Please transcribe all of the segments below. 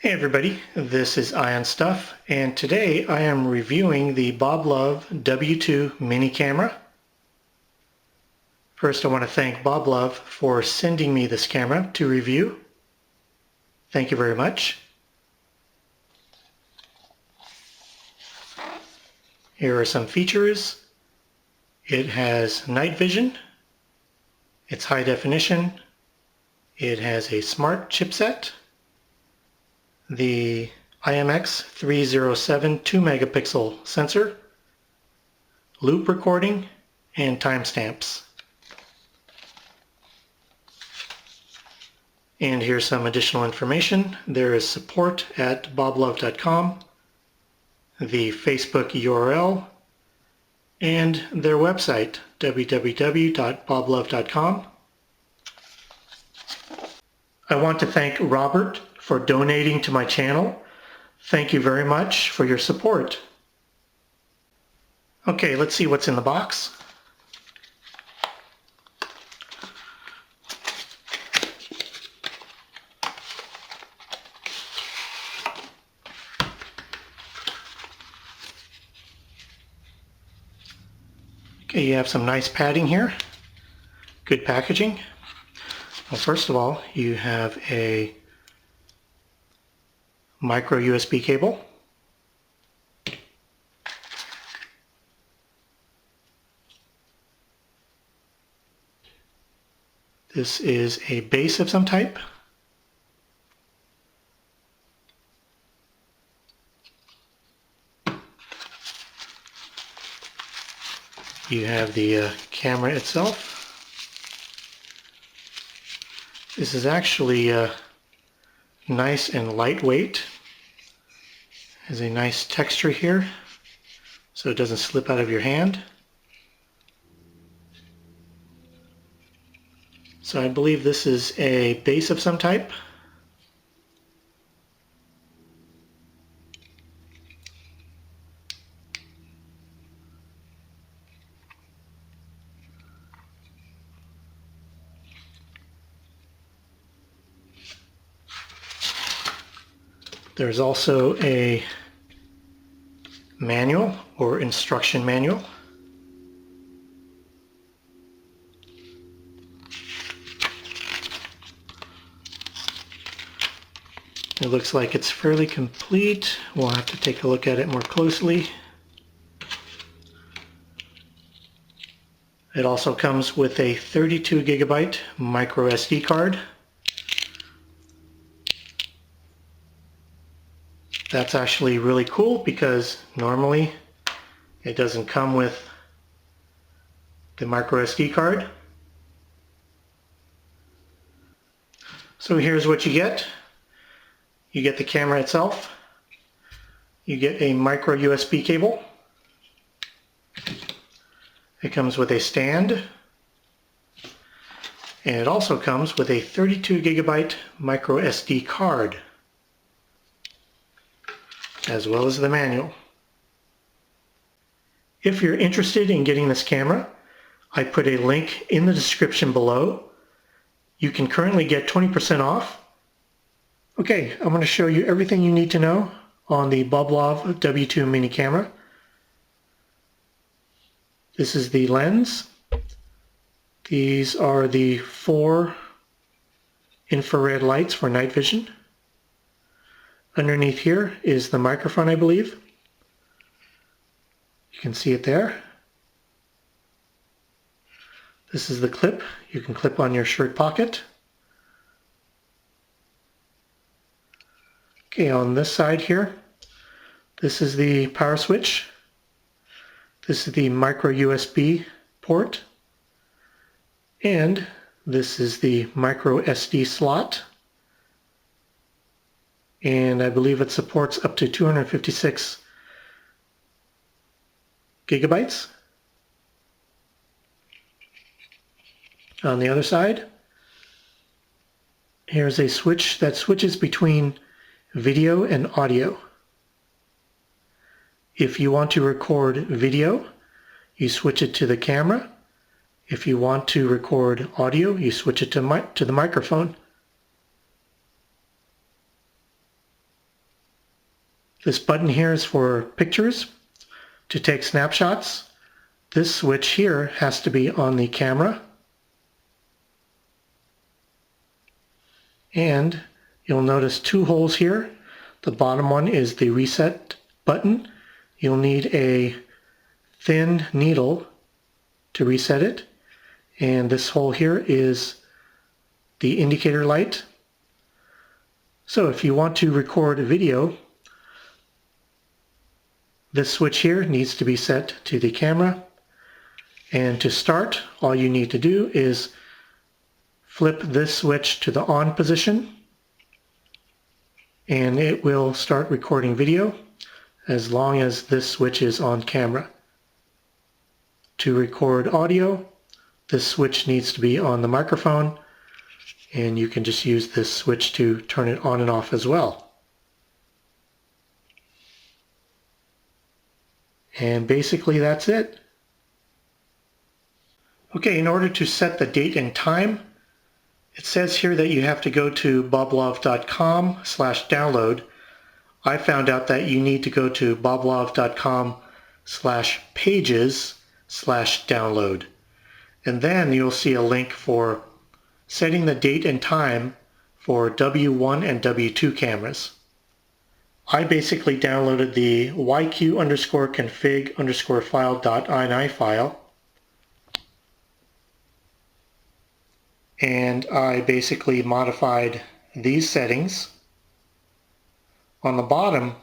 Hey everybody, this is eyeonstuff, and today I am reviewing the Boblov W2 mini camera. First I want to thank Boblov for sending me this camera to review. Thank you very much. Here are some features. It has night vision, it's high definition, it has a smart chipset, the IMX307 2 megapixel sensor, loop recording, and timestamps. And here's some additional information. There is support at boblov.com, the Facebook URL, and their website, www.boblov.com. I want to thank Robert for donating to my channel. Thank you very much for your support. Okay, let's see what's in the box. Okay, you have some nice padding here. Good packaging. Well, first of all, you have a micro USB cable. This is a base of some type. You have the camera itself. This is actually nice and lightweight. Has a nice texture here, so it doesn't slip out of your hand. So I believe this is a base of some type. There's also a manual or instruction manual. It looks like it's fairly complete. We'll have to take a look at it more closely. It also comes with a 32 gigabyte micro SD card. That's actually really cool because normally it doesn't come with the micro SD card. So here's what you get. You get the camera itself. You get a micro USB cable. It comes with a stand. And it also comes with a 32 gigabyte micro SD card, as well as the manual. If you're interested in getting this camera, I put a link in the description below. You can currently get 20% off. Okay, I'm going to show you everything you need to know on the Boblov W2 mini camera. This is the lens. These are the 4 infrared lights for night vision. Underneath here is the microphone, I believe. You can see it there. This is the clip. You can clip on your shirt pocket. Okay, on this side here, this is the power switch. This is the micro USB port. And this is the micro SD slot. And I believe it supports up to 256 gigabytes. On the other side, here's a switch that switches between video and audio. If you want to record video, you switch it to the camera. If you want to record audio, you switch it to the microphone. This button here is for pictures, to take snapshots. This switch here has to be on the camera. And you'll notice two holes here. The bottom one is the reset button. You'll need a thin needle to reset it. And this hole here is the indicator light. So if you want to record a video, this switch here needs to be set to the camera. And to start, all you need to do is flip this switch to the on position, and it will start recording video as long as this switch is on camera. To record audio, this switch needs to be on the microphone, and you can just use this switch to turn it on and off as well. And basically that's it. Okay, in order to set the date and time, it says here that you have to go to boblov.com/download. I found out that you need to go to boblov.com/pages/download. And then you'll see a link for setting the date and time for W1 and W2 cameras. I basically downloaded the yq_config_file.ini file. And I basically modified these settings. On the bottom,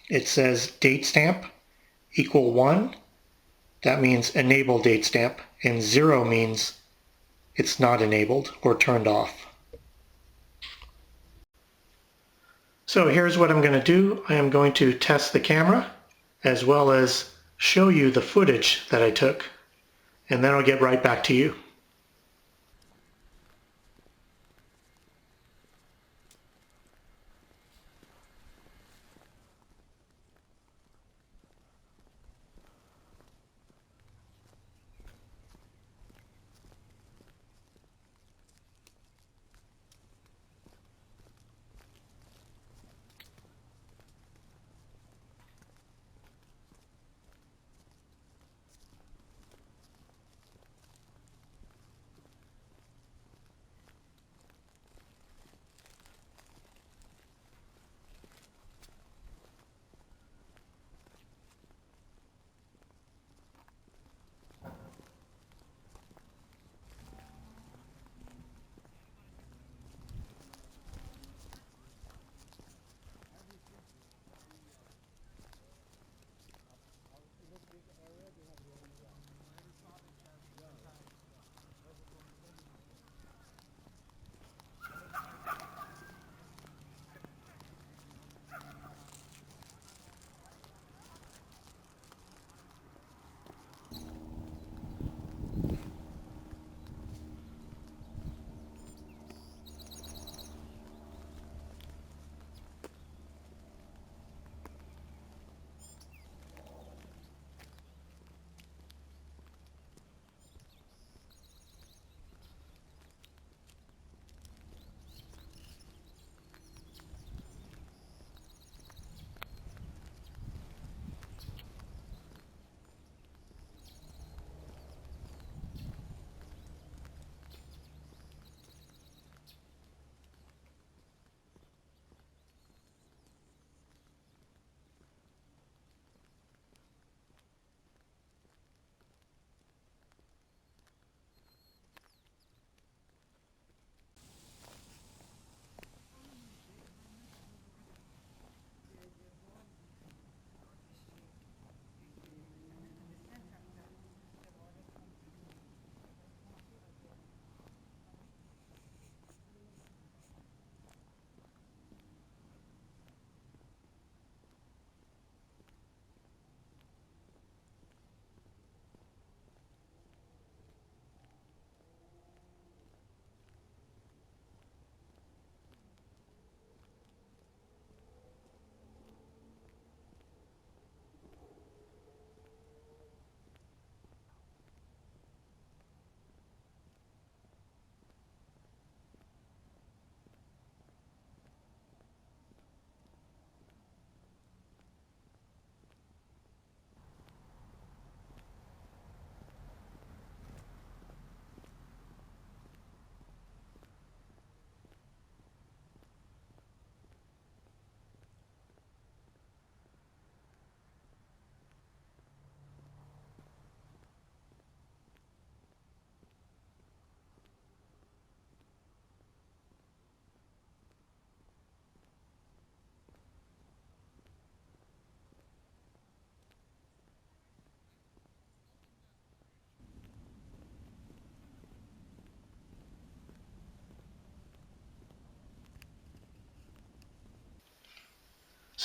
it says date stamp equal 1. That means enable date stamp, and 0 means it's not enabled or turned off. So here's what I'm going to do. I am going to test the camera as well as show you the footage that I took, and then I'll get right back to you.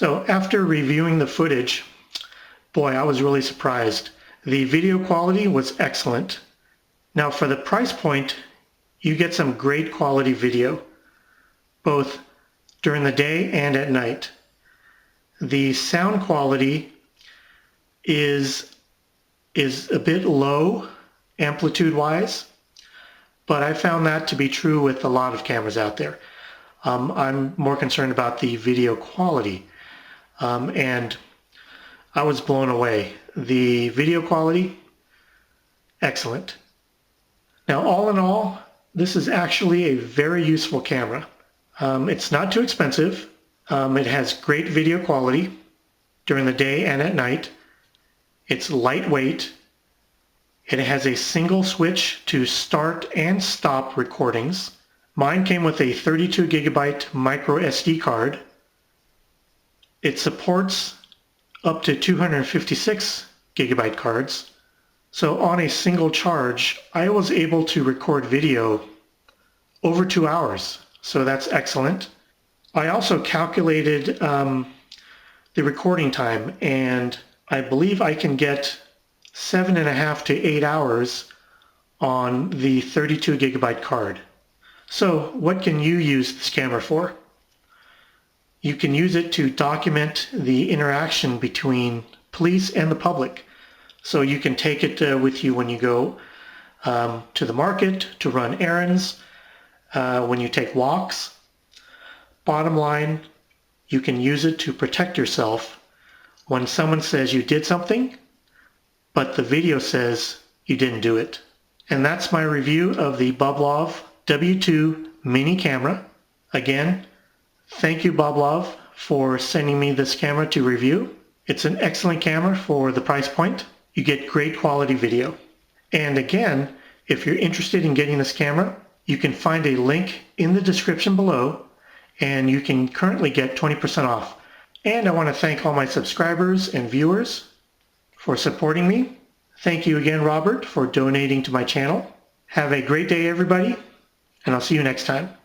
So after reviewing the footage, boy, I was really surprised. The video quality was excellent. Now for the price point, you get some great quality video, both during the day and at night. The sound quality is a bit low amplitude-wise, but I found that to be true with a lot of cameras out there. I'm more concerned about the video quality, and I was blown away. The video quality, excellent. Now, all in all, this is actually a very useful camera. It's not too expensive. It has great video quality during the day and at night. It's lightweight. It has a single switch to start and stop recordings. Mine came with a 32 gigabyte micro SD card. It supports up to 256 gigabyte cards. So on a single charge, I was able to record video over 2 hours. So that's excellent. I also calculated the recording time, and I believe I can get 7.5 to 8 hours on the 32 gigabyte card. So what can you use this camera for? You can use it to document the interaction between police and the public. So you can take it with you when you go to the market, to run errands, when you take walks. Bottom line, you can use it to protect yourself when someone says you did something, but the video says you didn't do it. And that's my review of the Boblov W2 mini camera. Again, thank you, Boblov, for sending me this camera to review. It's an excellent camera for the price point. You get great quality video. And again, if you're interested in getting this camera, you can find a link in the description below, and you can currently get 20% off. And I want to thank all my subscribers and viewers for supporting me. Thank you again, Robert, for donating to my channel. Have a great day, everybody, and I'll see you next time.